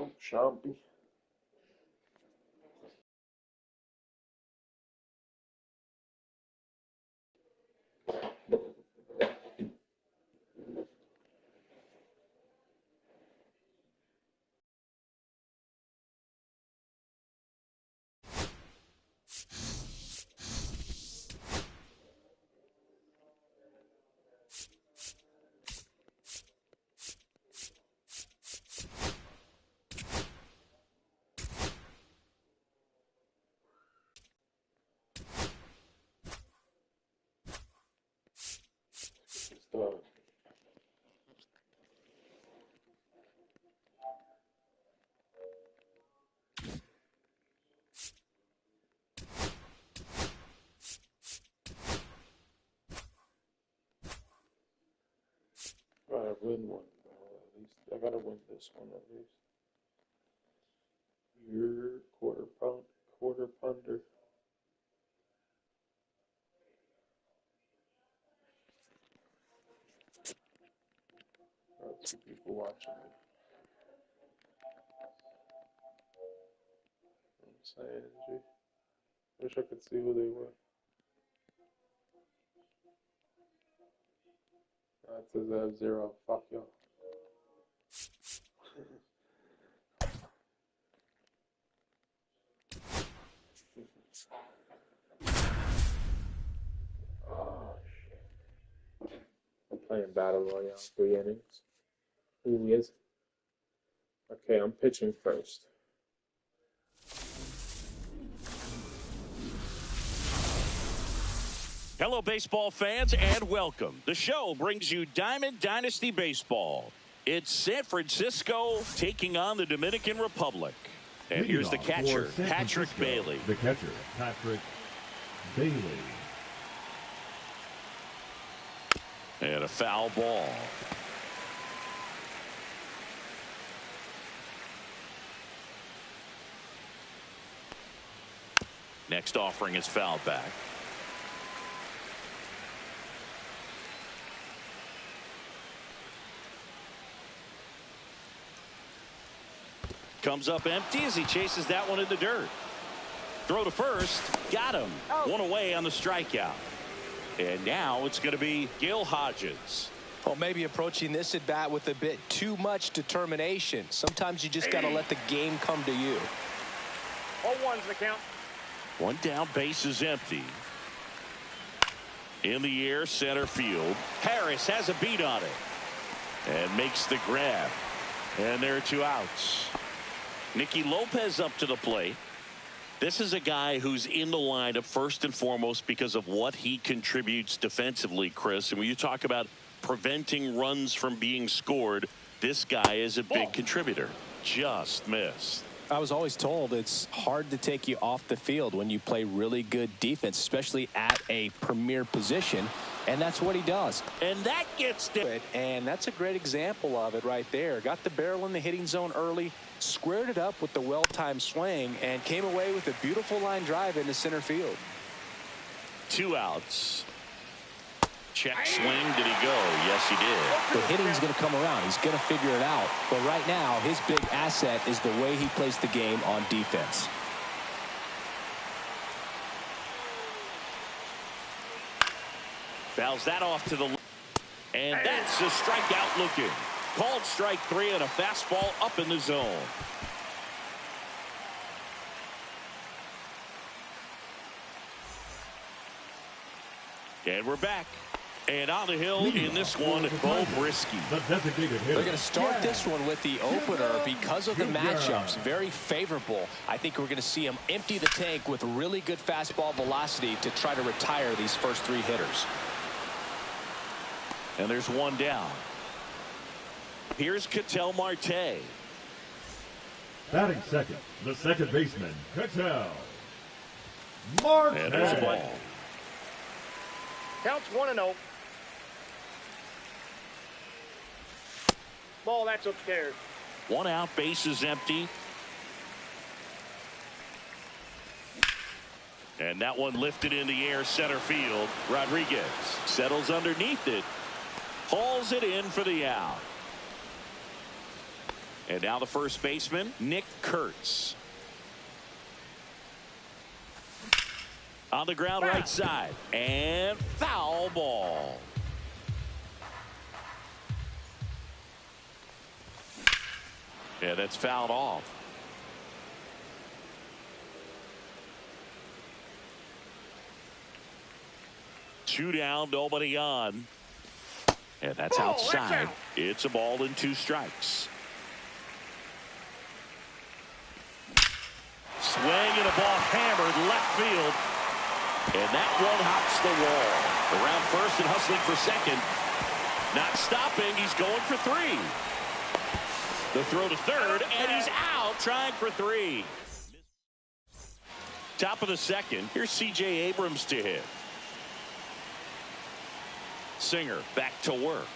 Oh, Sharpie. Start. Gotta win one. At least I gotta win this one at least. Your quarter pounder. Two people watching me. I'm saying, G. Wish I could see who they were. It says I have 0. Fuck y'all. Oh, shit. I'm playing Battle Royale, 3 innings. Who is it? Okay, I'm pitching first. Hello, baseball fans, and welcome. The show brings you Diamond Dynasty Baseball. It's San Francisco taking on the Dominican Republic. And here's the catcher, Patrick Bailey. The catcher, Patrick Bailey. And a foul ball. Next offering is fouled back. Comes up empty as he chases that one in the dirt. Throw to first. Got him. One away on the strikeout. And now it's going to be Gil Hodges. Well, maybe approaching this at bat with a bit too much determination. Sometimes you just got to let the game come to you. 0-1's the count. One down, base is empty. In the air, center field. Harris has a beat on it and makes the grab. And there are 2 outs. Nicky Lopez up to the plate. This is a guy who's in the lineup first and foremost because of what he contributes defensively, Chris. And when you talk about preventing runs from being scored, this guy is a big contributor. Just missed. I was always told it's hard to take you off the field when you play really good defense, especially at a premier position. And that's what he does. And that gets to it. And that's a great example of it right there. Got the barrel in the hitting zone early, squared it up with the well-timed swing, and came away with a beautiful line drive into center field. 2 outs. Check swing. Did he go? Yes, he did. The hitting's going to come around. He's going to figure it out. But right now, his big asset is the way he plays the game on defense. Fouls that off to the left. And that's a strikeout looking. Called strike 3 and a fastball up in the zone. And we're back. And on the hill in this one, Bo Brisky. They're going to start this one with the opener because of the matchups. Very favorable. I think we're going to see him empty the tank with really good fastball velocity to try to retire these first 3 hitters. And there's 1 down. Here's Ketel Marte. Batting second, the second baseman, Ketel Marte. And there's a ball. Counts 1-0. Ball, that's upstairs. 1 out, base is empty. And that one lifted in the air, center field. Rodriguez settles underneath it. Hauls it in for the out. And now the first baseman, Nick Kurtz. On the ground, right side. And foul ball. Yeah, that's fouled off. Two down, nobody on. And that's outside. It's a ball and 2 strikes. Swing and a ball hammered left field. And that one hops the wall. Around first and hustling for second. Not stopping. He's going for 3. The throw to third, and he's out trying for 3. Top of the second. Here's C.J. Abrams to hit. Singer back to work.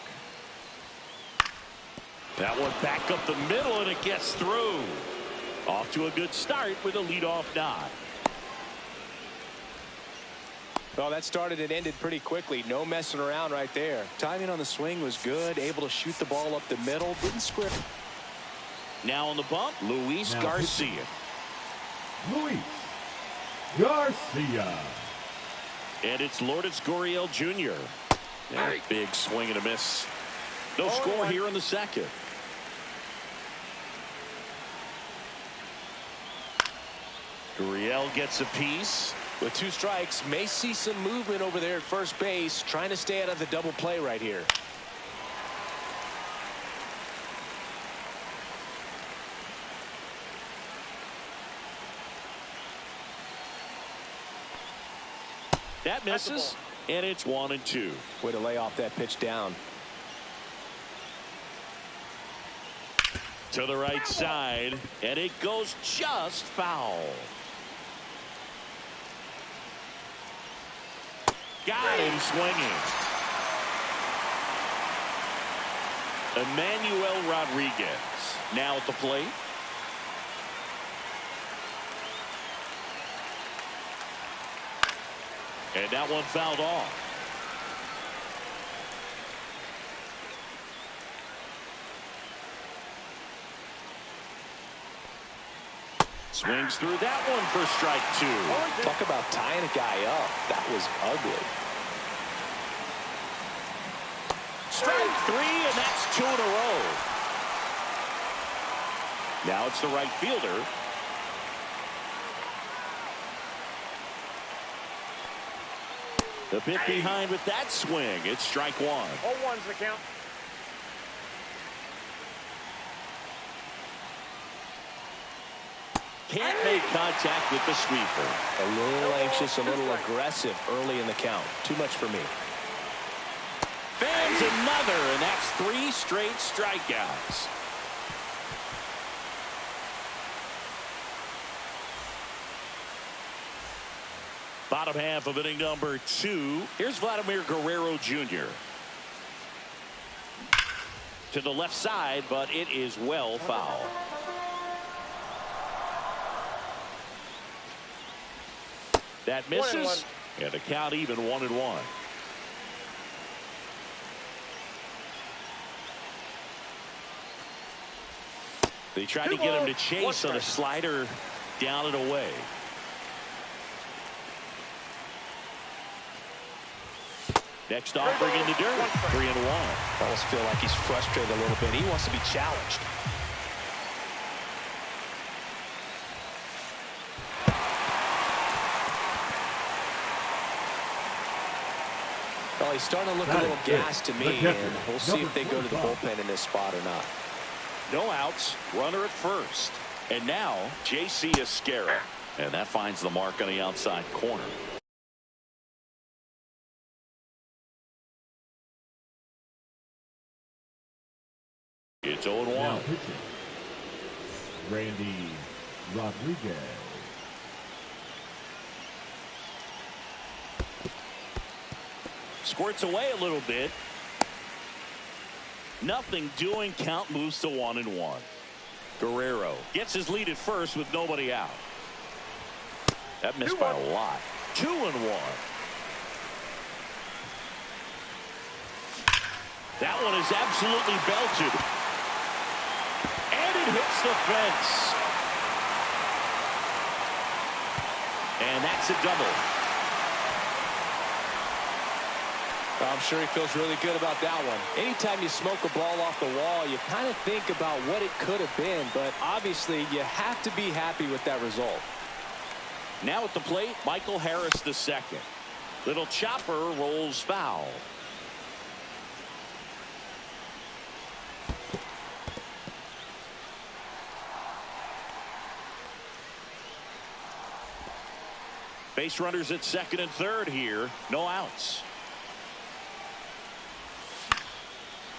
That one back up the middle, and it gets through. Off to a good start with a leadoff nod. Well, that started and ended pretty quickly. No messing around right there. Timing on the swing was good. Able to shoot the ball up the middle. Didn't square. Now on the bump, Luis Garcia. Luis Garcia. And it's Lourdes Gurriel Jr. And a big swing and a miss. No score here in the second. Gurriel gets a piece. With 2 strikes, may see some movement over there at first base. Trying to stay out of the double play right here. That misses, and it's 1-2. Way to lay off that pitch down. To the right side, and it goes just foul. Got him swinging. Emmanuel Rodriguez now at the plate. And that one fouled off. Swings through that one for strike 2. Talk about tying a guy up. That was ugly. Strike 3, and that's 2 in a row. Now it's the right fielder. The bit behind with that swing. It's strike 1. 0-1's the count. Can't make contact with the sweeper. A little anxious, a little aggressive early in the count. Too much for me. Fans another, and that's 3 straight strikeouts. Bottom half of inning number 2. Here's Vladimir Guerrero Jr. To the left side, but it is well foul. That misses, and the count even 1-1. They tried to get him to chase on a slider down and away. Next offering in the dirt, 3-1. I almost feel like he's frustrated a little bit. He wants to be challenged. Well, he's starting to look a little gassed to me, and we'll see if they go to the bullpen in this spot or not. No outs, runner at first. And now, J.C. Esquera. And that finds the mark on the outside corner. It's 0-1. Now pitching, Randy Rodriguez. Squirts away a little bit. Nothing doing. Count moves to 1-1. Guerrero gets his lead at first with nobody out. That missed by a lot. 2-1. That one is absolutely belted. And Lead hits the fence. And that's a double. I'm sure he feels really good about that one. Anytime you smoke a ball off the wall, you kind of think about what it could have been, but obviously you have to be happy with that result. Now at the plate, Michael Harris II. Little chopper rolls foul. Base runners at second and third here. No outs.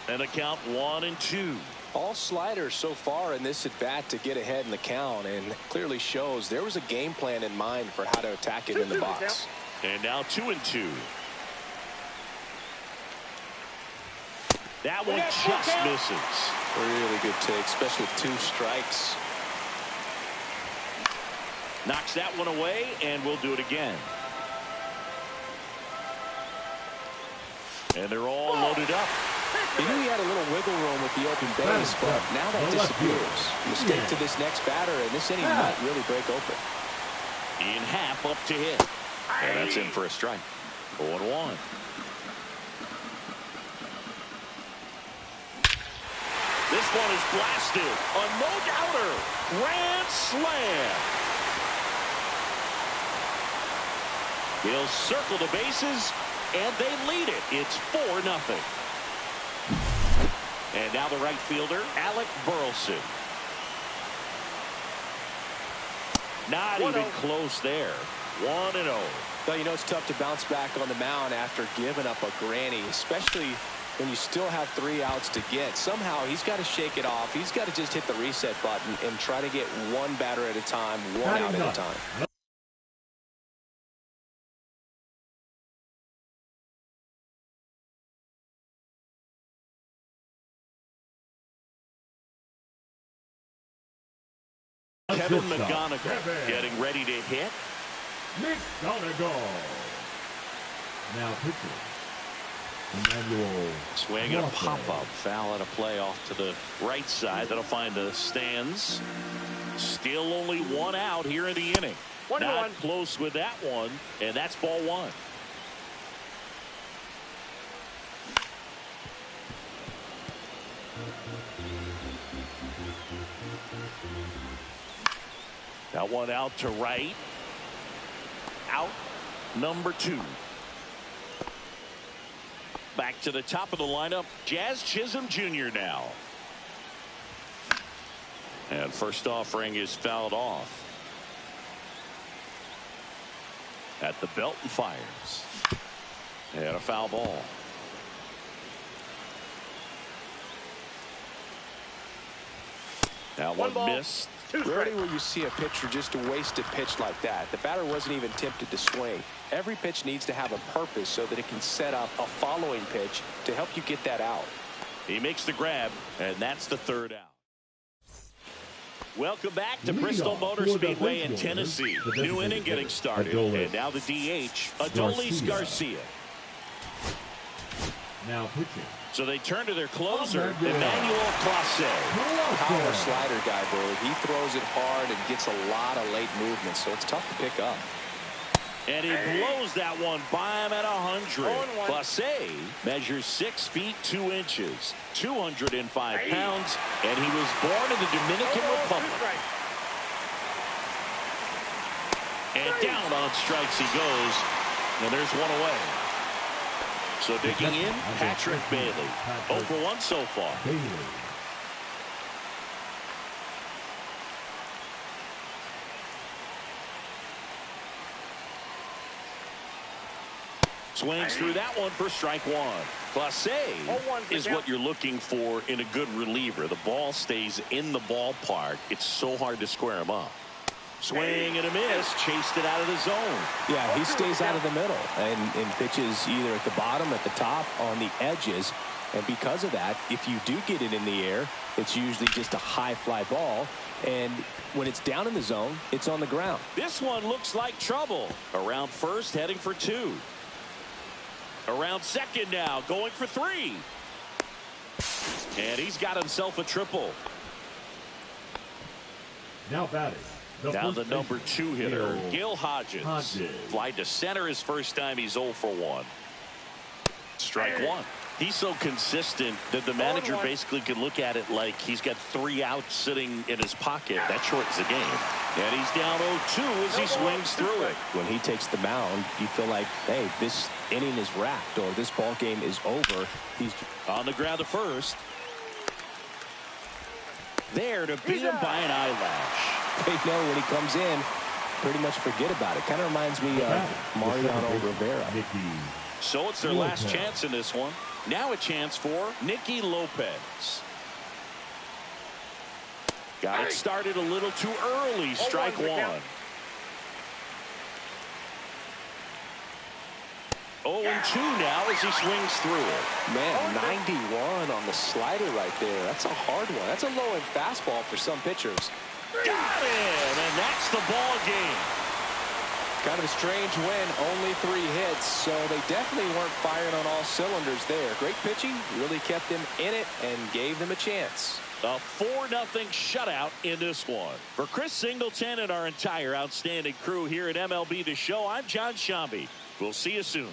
And a count 1-2. All sliders so far in this at bat to get ahead in the count, and clearly shows there was a game plan in mind for how to attack it in the box. And now 2-2. That one just misses. Really good take, especially with 2 strikes. Knocks that one away, and we'll do it again. And they're all loaded up. He knew he had a little wiggle room with the open base, but now that disappears. Mistake to this next batter, and this inning might really break open. In half up to hit. And that's in for a strike. 0-1. This one is blasted. A no-doubter. Grand slam. He'll circle the bases, and they lead it. It's 4-0. And now the right fielder, Alec Burleson. Not even close there. 1-0. Well, you know it's tough to bounce back on the mound after giving up a granny, especially when you still have 3 outs to get. Somehow he's got to shake it off. He's got to just hit the reset button and try to get 1 batter at a time, 1 out at a time. Kevin McGonigal getting ready to hit. McGonigal. Now pitching. Emmanuel. Swing and a pop-up. Foul and a play off to the right side. That'll find the stands. Still only 1 out here in the inning. Not close with that one, and that's ball 1. That one out to right. Out number 2. Back to the top of the lineup, Jazz Chisholm Jr. now. And first offering is fouled off. At the belt and fires. And a foul ball. Now one missed. Rarely will you see a pitcher just waste a pitch like that. The batter wasn't even tempted to swing. Every pitch needs to have a purpose so that it can set up a following pitch to help you get that out. He makes the grab, and that's the 3rd out. Welcome back to Bristol Motor Speedway in Tennessee. New inning getting started. And now the DH, Adolis Garcia. Now pitching. So they turn to their closer, Emmanuel Clase. Power slider guy, Billy. He throws it hard and gets a lot of late movement, so it's tough to pick up. And he blows that one by him at 100. Clase measures 6 feet 2 inches, 205 pounds, and he was born in the Dominican Republic. And down on strikes he goes, and there's one away. So digging in, Patrick Bailey. 0 for 1 so far. Swings through that one for strike 1. Clase is what you're looking for in a good reliever. The ball stays in the ballpark. It's so hard to square him up. Swing and a miss, chased it out of the zone. Yeah, he stays out of the middle and pitches either at the bottom, at the top, on the edges. And because of that, if you do get it in the air, it's usually just a high fly ball. And when it's down in the zone, it's on the ground. This one looks like trouble. Around first, heading for 2. Around second now, going for 3. And he's got himself a triple. Now batting. Now the number 2 hitter, Gil Hodges. Fly to center his first time. He's 0 for 1. Strike 1. He's so consistent that the manager basically can look at it like he's got 3 outs sitting in his pocket. That shortens the game. And he's down 0-2 as he swings through it. When he takes the mound, you feel like, hey, this inning is wrapped or this ball game is over. He's on the ground to first. There to beat him by an eyelash. They know when he comes in, pretty much forget about it. Kind of reminds me of Mariano Rivera. So it's their last chance in this one. Now a chance for Nicky Lopez. Got it started a little too early. Strike 1. 0-2 now as he swings through it. Man, 91 on the slider right there. That's a hard one. That's a low-end fastball for some pitchers. Got it, and that's the ball game. Kind of a strange win, only 3 hits, so they definitely weren't firing on all cylinders there. Great pitching, really kept them in it and gave them a chance. A 4-0 shutout in this one. For Chris Singleton and our entire outstanding crew here at MLB The Show, I'm John Shambi. We'll see you soon.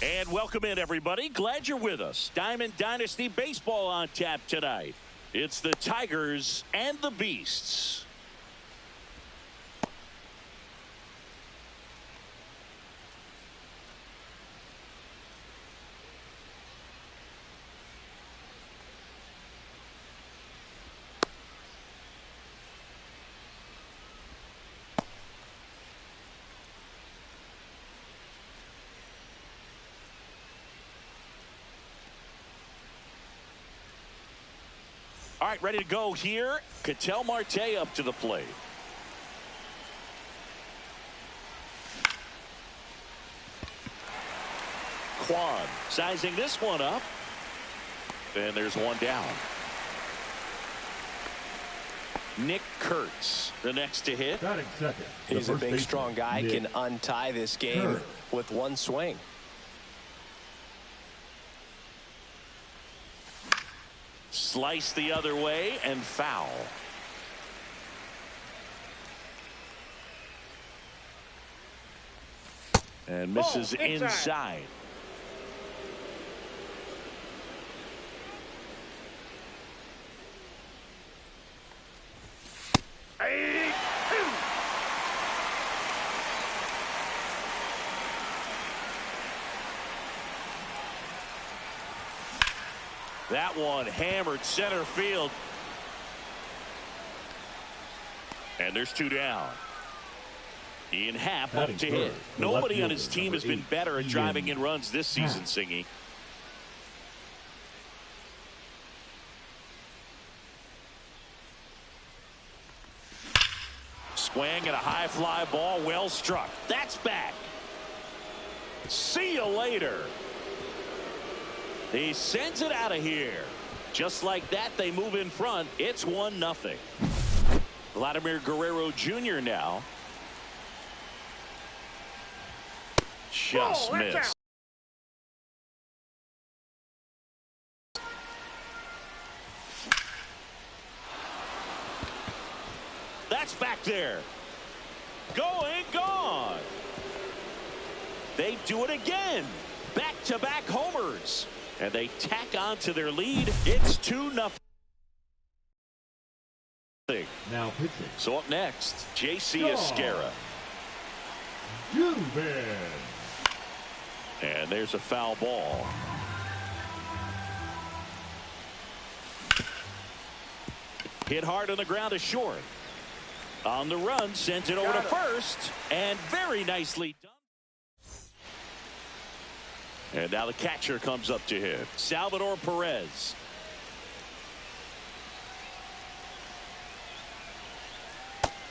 And welcome in, everybody. Glad you're with us. Diamond Dynasty Baseball on tap tonight. It's the Tigers and the Beasts. All right, ready to go here. Ketel Marte up to the plate. Kwan sizing this one up. And there's one down. Nick Kurtz, the next to hit. Batting second. He's a big, strong guy. Can untie this game with one swing. Slice the other way and foul. And misses inside. That one hammered center field. And there's two down. Ian Happ up to hit. Nobody on his team has been better at driving in runs this season, Singy. Swing and a high fly ball, well struck. That's back. See you later. He sends it out of here. Just like that, they move in front. It's 1-0. Vladimir Guerrero Jr. now. Just missed. That's back there. Going, gone. They do it again. Back-to-back homers. And they tack on to their lead. It's 2-0. Now pitching. So up next, J.C. Esquera. And there's a foul ball. Hit hard on the ground to short. On the run, sends it over to first. And very nicely done. And now the catcher comes up to hit. Salvador Perez.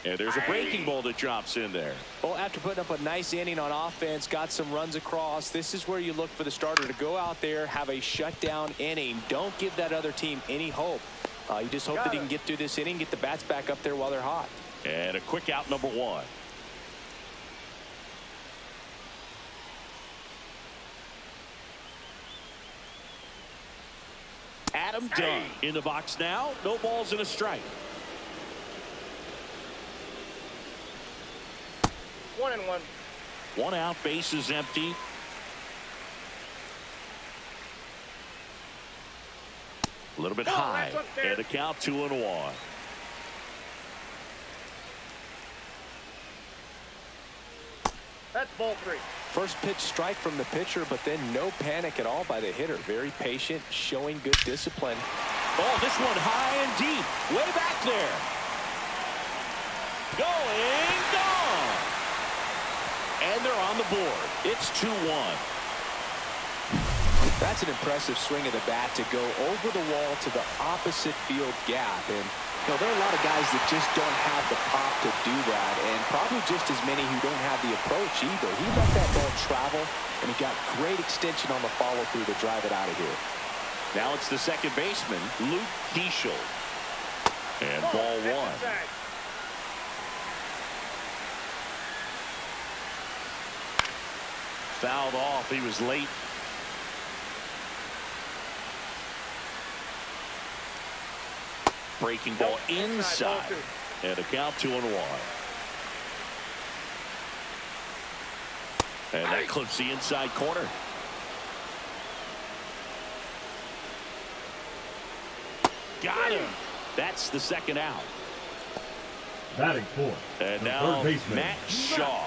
And there's a breaking ball that drops in there. Well, after putting up a nice inning on offense, got some runs across, this is where you look for the starter to go out there, have a shutdown inning. Don't give that other team any hope. You just hope that he can get through this inning, get the bats back up there while they're hot. And a quick out, number one. Adam Dunn in the box now. No balls and a strike. 1-1. One out, base is empty. A little bit high. And a count 2-1. That's ball 3. First pitch strike from the pitcher, but then no panic at all by the hitter. Very patient, showing good discipline. Oh, this one high and deep. Way back there. Going, gone. And they're on the board. It's 2-1. That's an impressive swing of the bat to go over the wall to the opposite field gap. And you know, there are a lot of guys that just don't have the pop to do that, and probably just as many who don't have the approach either. He let that ball travel, and he got great extension on the follow-through to drive it out of here. Now it's the second baseman, Luke Keeschel. And ball one. Fouled off. He was late. Breaking ball inside. And a count 2-1. And that clips the inside corner. Got him. That's the second out. Batting fourth. And now Matt Shaw.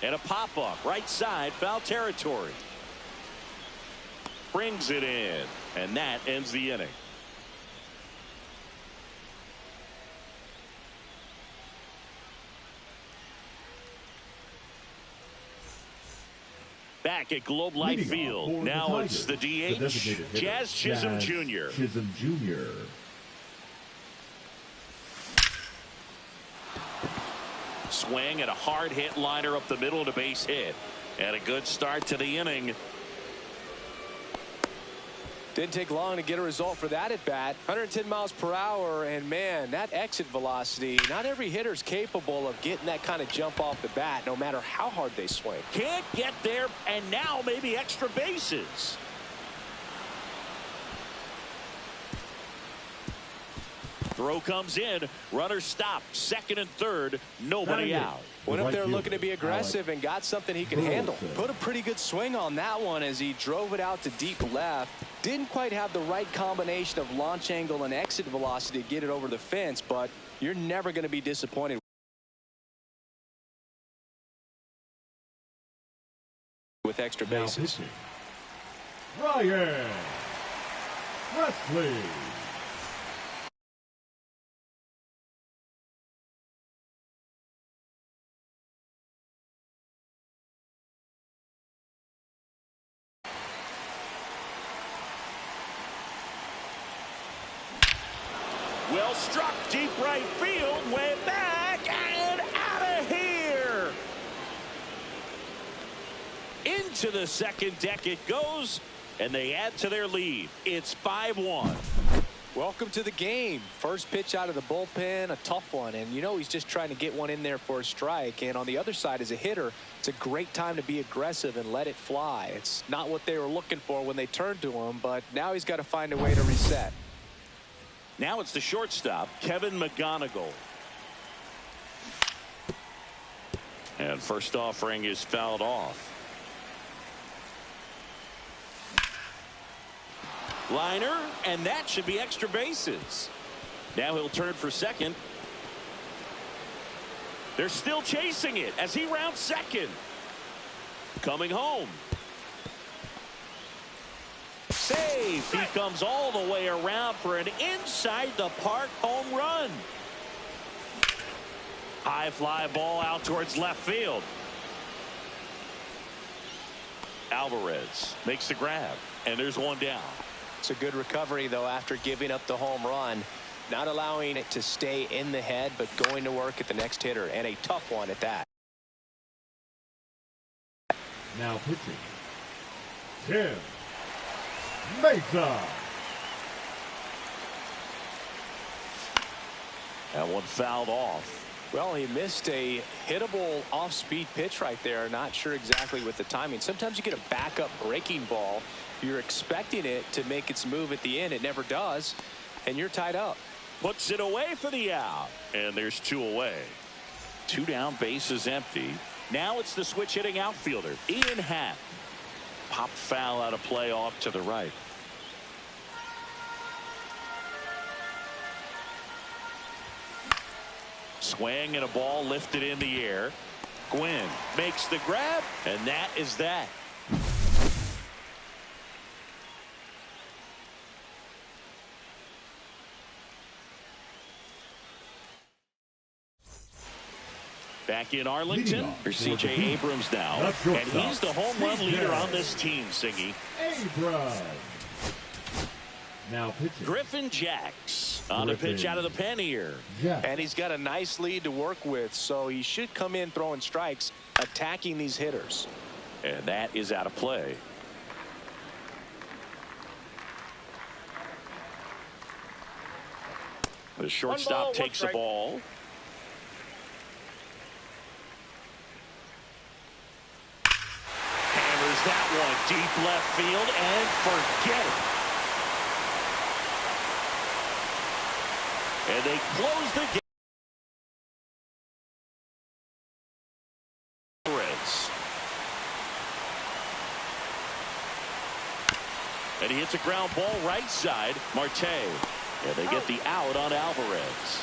And a pop-up right side, foul territory. Brings it in, and that ends the inning. Back at Globe Life Field. Now it's the DH, Jazz Chisholm Jr. Swing and a hard hit liner up the middle and a base hit. And a good start to the inning. Didn't take long to get a result for that at bat. 110 miles per hour, and man, that exit velocity, not every hitter's capable of getting that kind of jump off the bat, no matter how hard they swing. Can't get there, and now maybe extra bases. Throw comes in, runner stopped, second and third, nobody out. Went up there looking to be aggressive and got something he could handle. Put a pretty good swing on that one as he drove it out to deep left. Didn't quite have the right combination of launch angle and exit velocity to get it over the fence, but you're never going to be disappointed with extra bases. Ryan Wesley. Well struck, deep right field, way back and out of here. Into the second deck it goes, and they add to their lead. It's 5-1. Welcome to the game. First pitch out of the bullpen, a tough one, and you know he's just trying to get one in there for a strike. And on the other side, as a hitter, it's a great time to be aggressive and let it fly. It's not what they were looking for when they turned to him, but now he's got to find a way to reset. Now it's the shortstop, Kevin McGonigal. And first offering is fouled off. Liner, and that should be extra bases. Now he'll turn for second. They're still chasing it as he rounds second. Coming home. Save. He comes all the way around for an inside the park home run. High fly ball out towards left field. Alvarez makes the grab, and there's one down. It's a good recovery, though, after giving up the home run. Not allowing it to stay in the head, but going to work at the next hitter, and a tough one at that. Now pitching, Tim Mesa. That one fouled off. Well, he missed a hittable off-speed pitch right there. Not sure exactly with the timing. Sometimes you get a backup breaking ball. You're expecting it to make its move at the end. It never does, and you're tied up. Puts it away for the out, and there's two away. Two down, bases empty. Now it's the switch hitting outfielder, Ian Happ. Pop foul out of play off to the right. Swing and a ball lifted in the air. Gwynn makes the grab, and that is that. Back in Arlington, there's C.J. Abrams now, and he's the home run leader on this team, Singy. Abrams. Now pitching, Griffin Jacks on a pitch out of the pen here. And he's got a nice lead to work with, so he should come in throwing strikes, attacking these hitters. And that is out of play. The shortstop takes the ball. Hammers that one deep left field and forget it. And they close the game. And he hits a ground ball right side. Marte. And they get the out on Alvarez.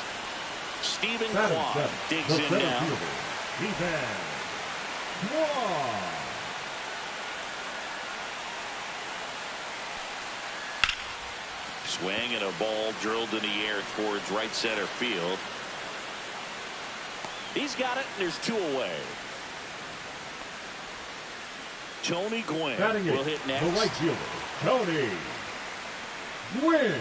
Stephen Kwan digs in now. Swing and a ball drilled in the air towards right center field. He's got it, and there's two away. Tony Gwynn will hit next. The right fielder, Tony Gwynn.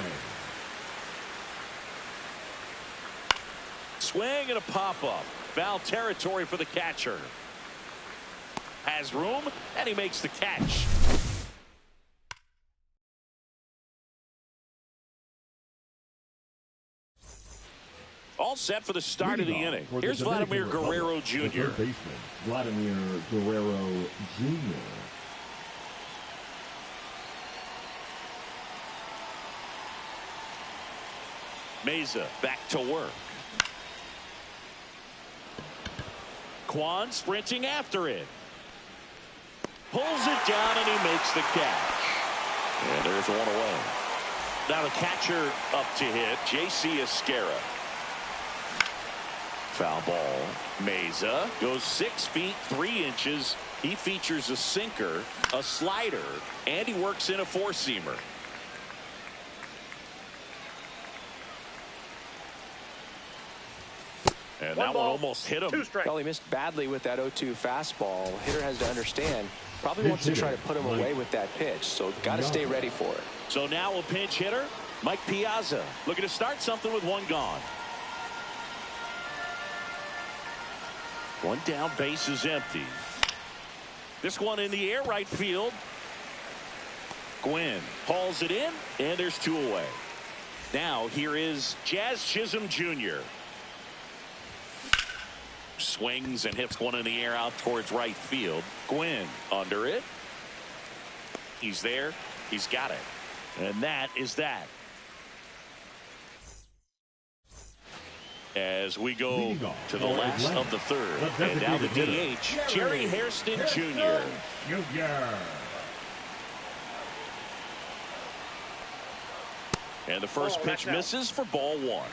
Swing and a pop-up. Foul territory for the catcher. Has room, and he makes the catch. All set for the start of the inning. Here's Vladimir Guerrero Jr. Third baseman, Vladimir Guerrero Jr. Meza back to work. Kwan sprinting after it. Pulls it down and he makes the catch. And there's one away. Now the catcher up to hit, J.C. Esquera. Foul ball. Meza goes 6 feet 3 inches. He features a sinker, a slider, and he works in a four-seamer. And that one almost hit him. Well, he missed badly with that 0-2 fastball. Hitter has to understand. Probably wants to try to put him away with that pitch. So got to stay ready for it. So now a pinch hitter, Mike Piazza, looking to start something with one gone. One down, base is empty. This one in the air, right field. Gwynn hauls it in, and there's 2 away. Now here is Jazz Chisholm Jr. Swings and hits one in the air out towards right field. Gwynn under it. He's there. He's got it. And that is that. As we go to the last of the third. And now the DH, Jerry Hairston Jr. And the first pitch misses for ball 1.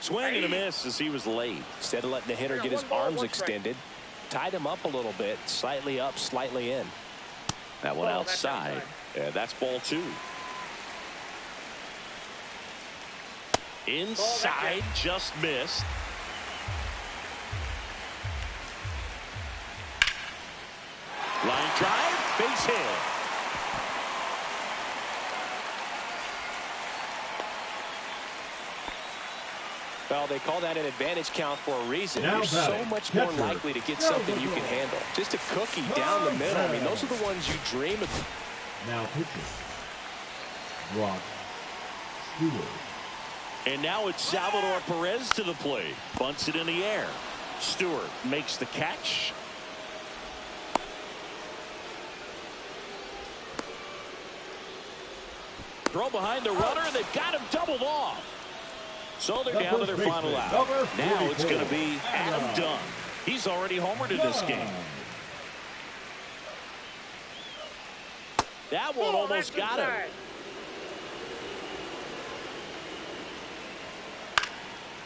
Swing and a miss as he was late. Instead of letting the hitter get his arms extended, tied him up a little bit, slightly up, slightly in. That one outside, and that's ball 2. Inside, just missed. Line drive, base hit. Well, they call that an advantage count for a reason. You're so much more likely to get something you can handle. Just a cookie down the middle. I mean, those are the ones you dream of. Now pitching, Rock Stewart. And now it's Salvador Perez to the plate. Bunts it in the air. Stewart makes the catch. Throw behind the runner, and they've got him doubled off. So they're down to their final out. Now it's going to be Adam Dunn. He's already homered in this game. That one almost got him.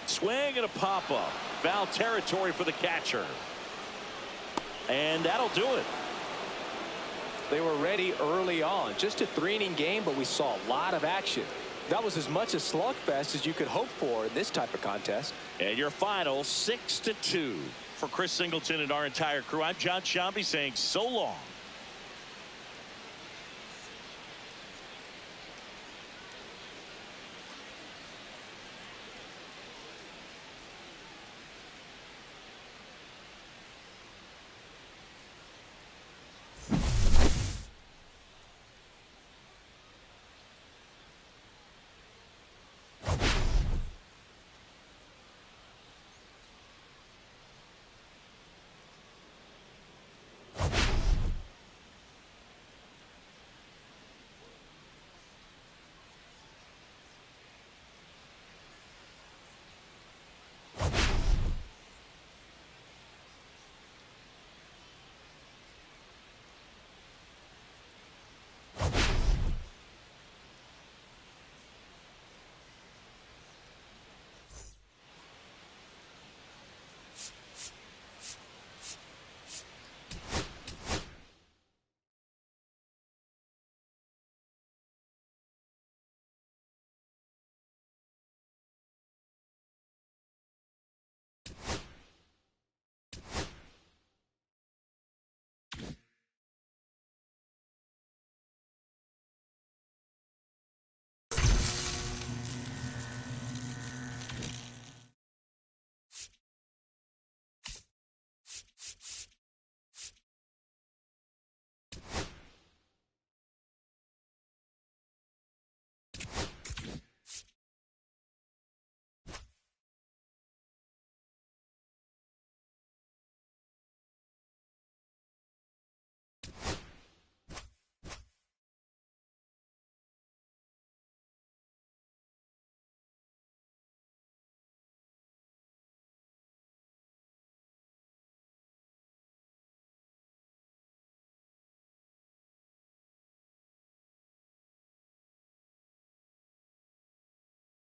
Swing and a pop-up. Foul territory for the catcher. And that'll do it. They were ready early on. Just a 3-inning game, but we saw a lot of action. That was as much a slugfest as you could hope for in this type of contest. And your final 6-2. For Chris Singleton and our entire crew, I'm John Shambi saying so long.